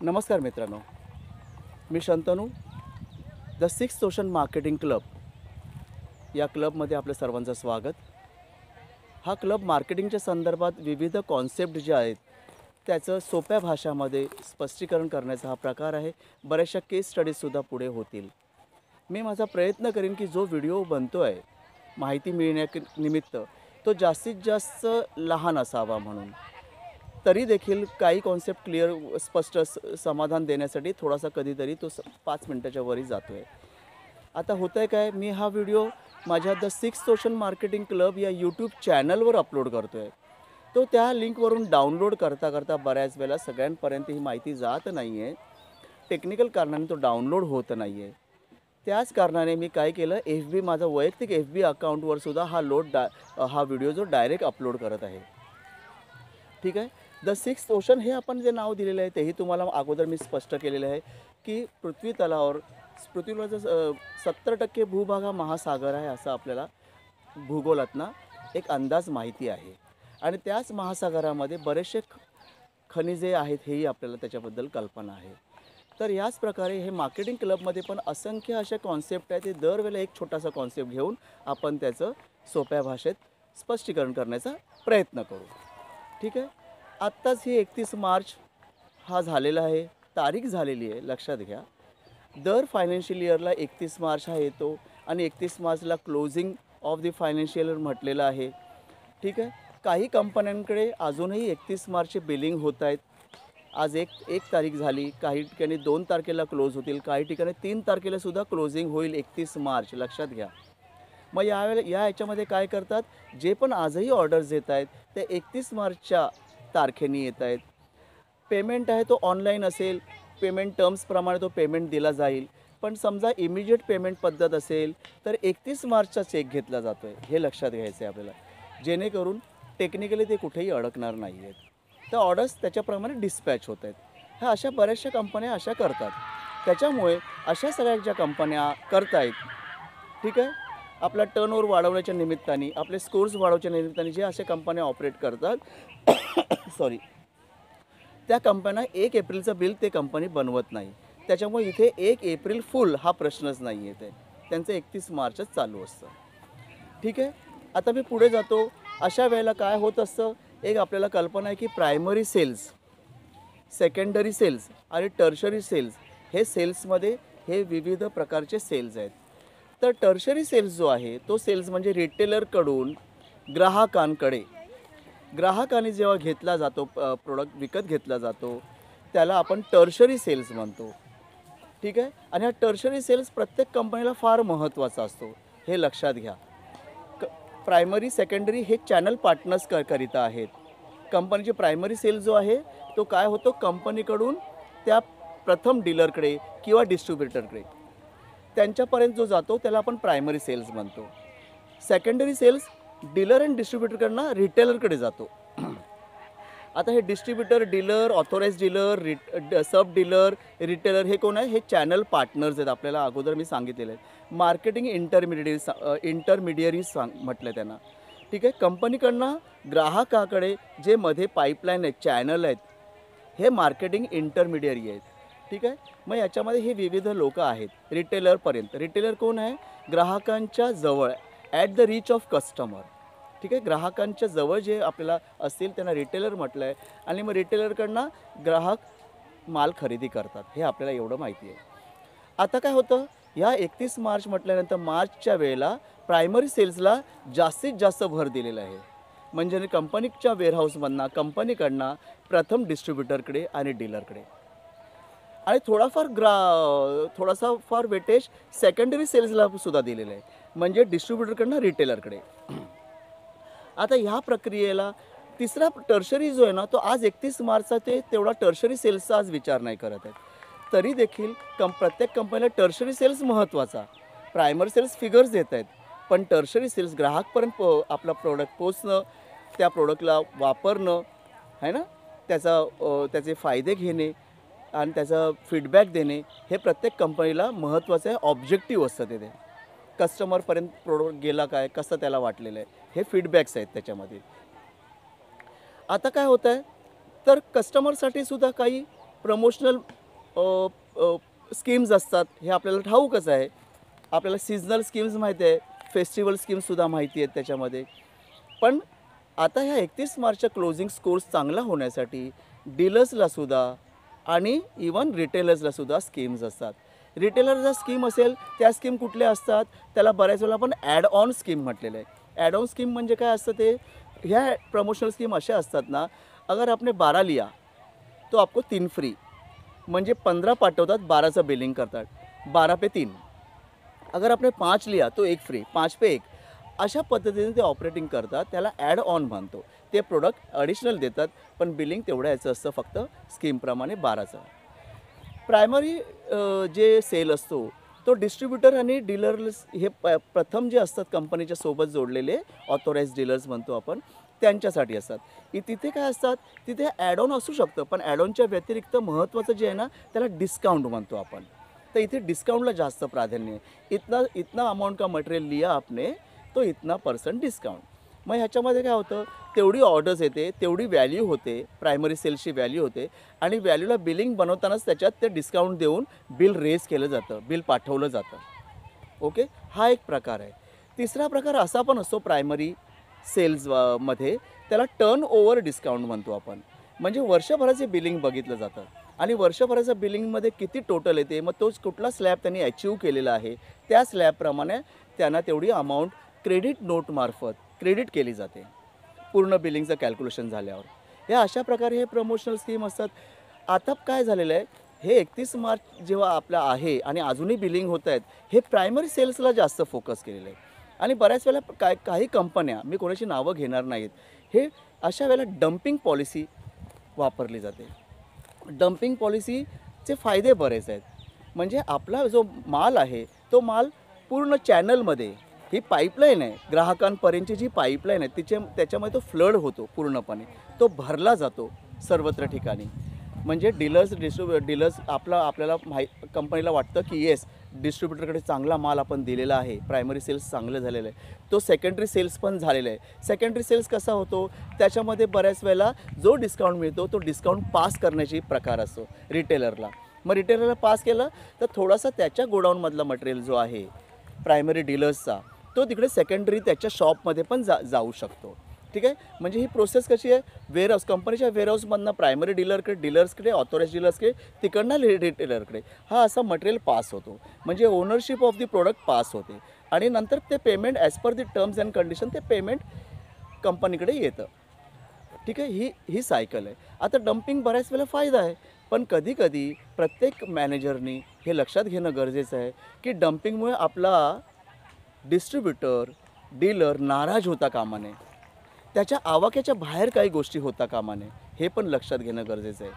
नमस्कार मित्रांनो, मी Shantanu. The six ocean marketing club या क्लबमध्ये आपल्या सर्वांचं स्वागत. हा क्लब मार्केटिंगच्या संदर्भात विविध कॉन्सेप्ट जे आहेत त्याचं सोप्या भाषामध्ये स्पष्टीकरण करण्याचा हा प्रकार आहे. बऱ्याचशा केस स्टडीजसुद्धा पुढे होतील. मी माझा प्रयत्न करीन की जो व्हिडिओ बनतो आहे माहिती मिळण्यानिमित्त तो जास्तीत जास्त लहान असावा म्हणून. तरी देखील काही कॉन्सेप्ट क्लिअर स्पष्ट समाधान देण्यासाठी थोडासा कधीतरी तो 5 मिनटाच्या वरी जातो आहे. आता होतं आहे काय, मी हा व्हिडिओ माझ्या the six ocean marketing club या यूट्यूब चॅनलवर अपलोड करतो आहे. तो त्या लिंकवरून डाउनलोड करता करता बऱ्याच वेळेला सगळ्यांपर्यंत ही माहिती जात नाही आहे. टेक्निकल कारणाने तो डाउनलोड होत नाही आहे. त्याच कारणाने मी काय केलं, माझा वैयक्तिक FB अकाउंटवर सुद्धा हा व्हिडिओ जो डायरेक्ट अपलोड करत आहे. ठीक आहे. द सिक्स्थ ओशन हे आपण जे नाव दिलेलं आहे तेही तुम्हाला अगोदर मी स्पष्ट केलेलं आहे की पृथ्वीवर 70% भूभाग हा महासागर आहे असं आपल्याला भूगोलातनं एक अंदाज माहिती आहे. आणि त्याच महासागरामध्ये बरेचसे खनिजे आहेत हेही आपल्याला त्याच्याबद्दल कल्पना आहे. तर याच प्रकारे हे मार्केटिंग क्लबमध्ये पण असंख्य अशा कॉन्सेप्ट आहेत. ते दरवेळेला एक छोटासा कॉन्सेप्ट घेऊन आपण त्याचं सोप्या भाषेत स्पष्टीकरण करण्याचा प्रयत्न करू. ठीक आहे. आत्ताच ही 31 मार्च हा झालेला आहे, तारीख झालेली आहे, लक्षात घ्या. दर फायनान्शियल इयरला 31 मार्च हा येतो आणि 31 मार्चला closing of the financial year म्हटलेलं आहे. ठीक आहे. काही कंपन्यांकडे अजूनही 31 मार्चचे बिलिंग होत आहेत. आज एक तारीख झाली, काही ठिकाणी 2 तारखेला क्लोज होतील, काही ठिकाणी 3 तारखेलासुद्धा क्लोजिंग होईल 31 मार्च, लक्षात घ्या. मग याच्यामध्ये काय करतात, जे पण आजही ऑर्डर्स येत आहेत ते 31 मार्चच्या तारखेने येत आहेत. पेमेंट आहे तो ऑनलाईन असेल, पेमेंट टर्म्सप्रमाणे तो पेमेंट दिला जाईल. पण समजा इमिजिएट पेमेंट पद्धत असेल तर 31 मार्चचा चेक घेतला जातो आहे, हे लक्षात घ्यायचं आहे आपल्याला, जेणेकरून टेक्निकली ते कुठेही अडकणार नाही आहेत. तर ऑर्डर्स त्याच्याप्रमाणे डिस्पॅच होत आहेत. ह्या अशा बऱ्याचशा कंपन्या अशा करतात. त्याच्यामुळे अशा सगळ्या ज्या कंपन्या करत आहेत, ठीक आहे, आपला टर्नओव्हर वाढवण्याच्या निमित्ताने, आपले स्कोर्स वाढवण्याच्या निमित्ताने जे अशा कंपन्या ऑपरेट करतात सॉरी, त्या कंपन्या 1 एप्रिलचं बिल ते कंपनी बनवत नाही. त्याच्यामुळे इथे 1 एप्रिल फुल हा प्रश्नच नाही येते. त्यांचं 31 मार्चच चालू असतं. ठीक आहे. आता मी पुढे जातो. अशा वेळेला काय होत असतं, एक आपल्याला कल्पना आहे की प्रायमरी सेल्स, सेकंडरी सेल्स आणि टर्शरी सेल्स, हे सेल्समध्ये हे विविध प्रकारचे सेल्स आहेत. तर टर्शरी सेल्स जो आहे तो सेल्स म्हणजे रिटेलरकडून ग्राहकांनी जेव्हा घेतला जातो, प्रोडक्ट विकत घेतला जातो, त्याला आपण टर्शरी सेल्स म्हणतो. ठीक आहे. आणि हा टर्शरी सेल्स प्रत्येक कंपनीला फार महत्त्वाचा असतो, हे लक्षात घ्या. प्रायमरी सेकंडरी हे चॅनल पार्टनर्स करिता आहेत. कंपनीचे प्रायमरी सेल जो आहे तो काय होतो, कंपनीकडून त्या प्रथम डीलरकडे किंवा डिस्ट्रीब्युटरकडे त्यांच्यापर्यंत जो जातो त्याला आपण प्रायमरी सेल्स म्हणतो. सेकंडरी सेल्स डीलर आणि डिस्ट्रीब्युटरकडनं रिटेलरकडे जातो. आता हे डिस्ट्रीब्युटर, डीलर, ऑथोराइज डीलर, सब डीलर, रिटेलर हे कोण आहे, हे चॅनल पार्टनर्स आहेत. आपल्याला अगोदर मी सांगितलेलं आहे. मार्केटिंग इंटरमिडियरीज म्हटलं त्यांना. ठीक आहे. कंपनीकडनं ग्राहकाकडे जे मध्ये पाईपलाईन आहेत, चॅनल आहेत, हे मार्केटिंग इंटरमिडियरी आहेत. ठीक आहे. मग याच्यामध्ये हे विविध लोक आहेत रिटेलरपर्यंत. रिटेलर कोण आहे, ग्राहकांच्या जवळ, at the reach of customer. ठीक आहे. ग्राहकांच्या जवळ जे आपल्याला असतील त्यांना रिटेलर म्हटलं आहे. आणि मग रिटेलरकडनं ग्राहक माल खरेदी करतात, हे आपल्याला एवढं माहिती आहे. आता काय होतं, ह्या 31 मार्च म्हटल्यानंतर मार्चच्या वेळेला प्रायमरी सेल्सला जास्तीत जास्त भर दिलेला आहे. म्हणजे कंपनीच्या वेअरहाऊसमधनं, कंपनीकडनं प्रथम डिस्ट्रीब्युटरकडे आणि डीलरकडे, आणि थोडासा फार वेटेज सेकंडरी सेल्सला सुद्धा दिलेलं आहे, म्हणजे डिस्ट्रीब्युटरकडनं रिटेलरकडे. आता ह्या प्रक्रियेला तिसरा टर्शरी जो आहे ना, तो आज 31 मार्चचा तेवढा टर्शरी सेल्सचा आज विचार नाही करत आहेत. तरी देखील प्रत्येक कंपनीला टर्शरी सेल्स महत्त्वाचा, प्रायमरी सेल्स फिगर्स देत आहेत, पण टर्शरी सेल्स ग्राहकपर्यंत आपला प्रोडक्ट पोचणं, त्या प्रोडक्टला वापरणं आहे ना, त्याचे फायदे घेणे आणि त्याचा फीडबॅक देणे, हे प्रत्येक कंपनीला महत्त्वाचं आहे. ऑब्जेक्टिव्ह असतं ते कस्टमरपर्यंत प्रोडक्ट गेला काय, कसं त्याला वाटलेलं आहे, हे फीडबॅक्स आहेत त्याच्यामध्ये. आता काय होतं आहे, तर कस्टमरसाठी सुद्धा काही प्रमोशनल स्कीम्स असतात हे आपल्याला ठाऊकच आहे. आपल्याला सीझनल स्कीम्स माहिती आहे, फेस्टिवल स्कीम्ससुद्धा माहिती आहेत त्याच्यामध्ये. पण आता ह्या 31 मार्चच्या क्लोजिंग स्कोर्स चांगला होण्यासाठी डीलर्सलासुद्धा आणि इवन रिटेलर्सलासुद्धा स्कीम्स असतात. रिटेलरचा स्कीम असेल त्या स्कीम कुठल्या असतात, त्याला बऱ्याच वेळेला आपण ॲड ऑन स्कीम म्हटलेलं आहे. ॲड ऑन स्कीम म्हणजे काय असतं ते, ह्या प्रमोशनल स्कीम अशा असतात ना, अगर आपने 12 लिया तो आपको 3 फ्री, म्हणजे 15 पाठवतात, 12चं बिलिंग करतात, 12 पे 3. अगर आपने 5 लिया तो 1 फ्री, 5 पे 1. अशा पद्धतीने ते ऑपरेटिंग करतात. त्याला ॲड ऑन म्हणतो. ते प्रोडक्ट ॲडिशनल देतात, पण बिलिंग तेवढं याचं असतं फक्त स्कीमप्रमाणे 12चं. प्रायमरी जे सेल असतो तो डिस्ट्रीब्युटर आणि डीलर्स हे प्रथम जे असतात कंपनीच्या सोबत जोडलेले ऑथोराइज डीलर्स म्हणतो आपण, त्यांच्यासाठी असतात. तिथे काय असतात, तिथे ॲड ऑन असू शकतं, पण ॲड ऑनच्या व्यतिरिक्त महत्त्वाचं जे आहे ना, त्याला डिस्काउंट म्हणतो आपण. तर इथे डिस्काउंटला जास्त प्राधान्य आहे. इतना अमाऊंट का मटेरियल लिया आपने तो इतना % डिस्काउंट. मग ह्याच्यामध्ये काय होतं, तेवढी ऑर्डर्स येते, तेवढी व्हॅल्यू होते, प्रायमरी सेल्सची व्हॅल्यू होते आणि व्हॅल्यूला बिलिंग बनवतानाच त्याच्यात ते डिस्काउंट देऊन बिल रेज केलं जातं, बिल पाठवलं जातं. ओके, हा एक प्रकार आहे. तिसरा प्रकार असा पण असतो प्रायमरी सेल्स मध्ये, त्याला टर्न ओव्हर डिस्काउंट म्हणतो आपण. म्हणजे वर्षभराचे बिलिंग बघितलं जातं आणि वर्षभराच्या बिलिंगमध्ये किती टोटल येते, मग तोच कुठला स्लॅब त्यांनी अचीव केलेला आहे, त्या स्लॅबप्रमाणे त्यांना तेवढी अमाऊंट क्रेडिट नोटमार्फत क्रेडिट केली जाते पूर्ण बिलिंगचं कॅल्क्युलेशन झाल्यावर. या अशा प्रकारे हे प्रमोशनल स्कीम असतात. आता काय झालेलं आहे, हे 31 मार्च जेव्हा आपलं आहे आणि अजूनही बिलिंग होत आहेत, हे प्रायमरी सेल्सला जास्त फोकस केलेलं आहे. आणि बऱ्याच वेळेला काही कंपन्या, मी कोणाची नावं घेणार नाहीत, हे अशा वेळेला डम्पिंग पॉलिसी वापरली जाते. डम्पिंग पॉलिसीचे फायदे बरेच आहेत. म्हणजे आपला जो माल आहे तो माल पूर्ण चॅनलमध्ये, ही पाईपलाईन आहे, ग्राहकांपर्यंतची जी पाईपलाईन आहे त्याच्यामध्ये तो फ्लड होतो पूर्णपणे, तो भरला जातो सर्वत्र ठिकाणी. म्हणजे डीलर्स आपल्याला कंपनीला वाटतं की येस, डिस्ट्रीब्युटरकडे चांगला माल आपण दिलेला आहे, प्रायमरी सेल्स चांगलं झालेलं आहे, तो सेकंडरी सेल्स पण झालेला आहे. सेकंडरी सेल्स कसा होतो, त्याच्यामध्ये बऱ्याच वेळेला जो डिस्काउंट मिळतो तो डिस्काउंट पास करण्याची प्रकार असतो रिटेलरला. मग रिटेलरला पास केलं तर थोडासा त्याच्या गोडाऊनमधला मटेरियल जो आहे प्रायमरी डीलर्सचा, तो तिकडे सेकंडरी त्याच्या शॉपमध्ये पण जाऊ शकतो. ठीक आहे. म्हणजे ही प्रोसेस कशी आहे, वेअरहाऊस, कंपनीच्या वेअरहाऊसमधनं प्रायमरी डीलर्सकडे, ऑथोराइज डीलर्सकडे, तिकडनं रिटेलरकडे हा असा मटेरियल पास होतो. म्हणजे ownership of the product pass होते आणि नंतर ते payment as per the terms and condition ते पेमेंट कंपनीकडे येतं. ठीक आहे, ही सायकल आहे. आता डम्पिंग बऱ्याच वेळेला फायदा आहे, पण कधीकधी प्रत्येक मॅनेजरनी हे लक्षात घेणं गरजेचं आहे की डम्पिंगमुळे आपला डिस्ट्रीब्युटर, डीलर नाराज होता कामा नये, त्याच्या आवाक्याच्या बाहेर काही गोष्टी होता कामा नये, हे पण लक्षात घेणं गरजेचं आहे.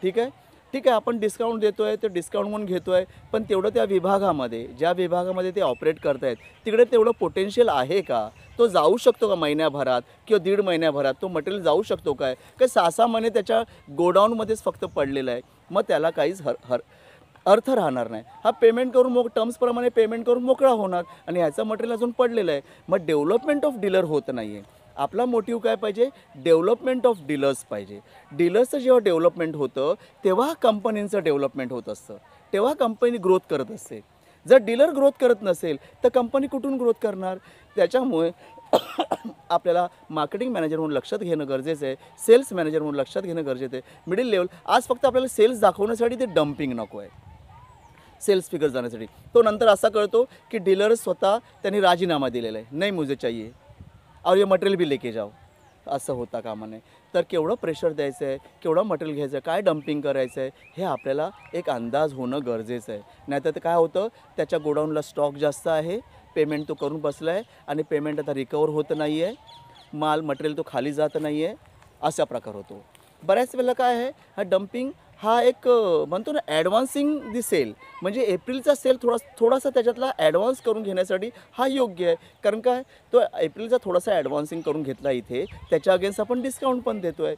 ठीक आहे, आपण डिस्काउंट देतो आहे तर डिस्काउंट म्हणून घेतो आहे, पण तेवढं त्या विभागामध्ये, ज्या विभागामध्ये ते ऑपरेट करत आहेत तिकडे तेवढं पोटेन्शियल आहे का, तो जाऊ शकतो का महिन्याभरात किंवा 1.5 महिन्याभरात तो मटेरियल जाऊ शकतो काय, का 6-6 महिने त्याच्या गोडाऊनमध्येच फक्त पडलेलं आहे, मग त्याला काहीच अर्थ राहणार नाही. हा पेमेंट करून टर्म्सप्रमाणे पेमेंट करून मोकळा होणार आणि ह्याचं मटेरियल अजून पडलेलं आहे. मग डेव्हलपमेंट ऑफ डीलर होत नाही आहे. आपला मोटिव्ह काय पाहिजे, डेव्हलपमेंट ऑफ डीलर्स पाहिजे. डीलर्सचं जेव्हा डेव्हलपमेंट होतं तेव्हा कंपनीचं डेव्हलपमेंट होत असतं, तेव्हा कंपनी ग्रोथ करत असते. जर डीलर ग्रोथ करत नसेल तर कंपनी कुठून ग्रोथ करणार. त्याच्यामुळे आपल्याला मार्केटिंग मॅनेजर म्हणून लक्षात घेणं गरजेचं आहे, सेल्स मॅनेजर म्हणून लक्षात घेणं गरजेचं आहे. मिडिल लेवल आज फक्त आपल्याला सेल्स दाखवण्यासाठी ते डम्पिंग नको आहे, सेल्स फिगर जाण्यासाठी. तो नंतर असा कळतो की डीलर स्वतः त्यांनी राजीनामा दिलेला आहे, नाही मुझे चाहिए और ये मटेरियल भी लेके जाओ, असं होता कामा नये. तर केवढं प्रेशर द्यायचं आहे, केवढं मटेरियल घ्यायचं आहे, काय डम्पिंग करायचं आहे, हे आपल्याला एक अंदाज होणं गरजेचं आहे. नाहीतर ते काय होतं, त्याच्या गोडाऊनला स्टॉक जास्त आहे, पेमेंट तो करून बसला आहे आणि पेमेंट आता रिकवर होत नाही आहे, माल मटेरियल तो खाली जात नाही आहे, असा प्रकार होतो. बऱ्याच वेळेला काय आहे, हा डम्पिंग हा एक म्हणतो ना ॲडव्हान्सिंग दी सेल, म्हणजे एप्रिलचा सेल थोडासा त्याच्यातला ॲडव्हान्स करून घेण्यासाठी हा योग्य आहे. कारण काय, तो एप्रिलचा थोडासा ॲडव्हान्सिंग करून घेतला इथे, त्याच्या अगेन्स्ट आपण डिस्काउंट पण देतो आहे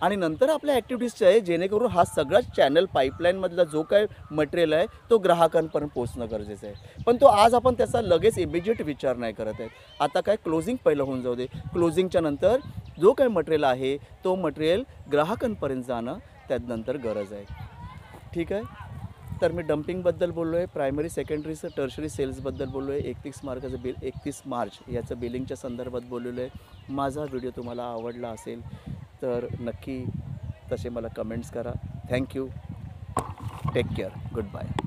आणि नंतर आपल्या ॲक्टिव्हिटीजचे आहे, जेणेकरून हा सगळा चॅनल पाईपलाईनमधला जो काय मटेरियल आहे तो ग्राहकांपर्यंत पोहोचणं गरजेचं आहे. पण तो आज आपण त्याचा लगेच इमिजिएट विचार नाही करत आहे. आता काय, क्लोजिंग पहिलं होऊन जाऊ दे, क्लोजिंगच्या नंतर जो काय मटेरियल आहे तो मटेरियल ग्राहकांपर्यंत जाणं त्यानंतर गरज आहे. ठीक आहे. तर मी डम्पिंगबद्दल बोललो आहे, प्रायमरी सेकंडरीचं टर्शरी सेल्सबद्दल बोललो आहे, 31 मार्च याचं बिलिंगच्या संदर्भात बोललेलो आहे. माझा व्हिडिओ तुम्हाला आवडला असेल तर नक्की तसे मला कमेंट्स करा. Thank you. Take care. Good bye.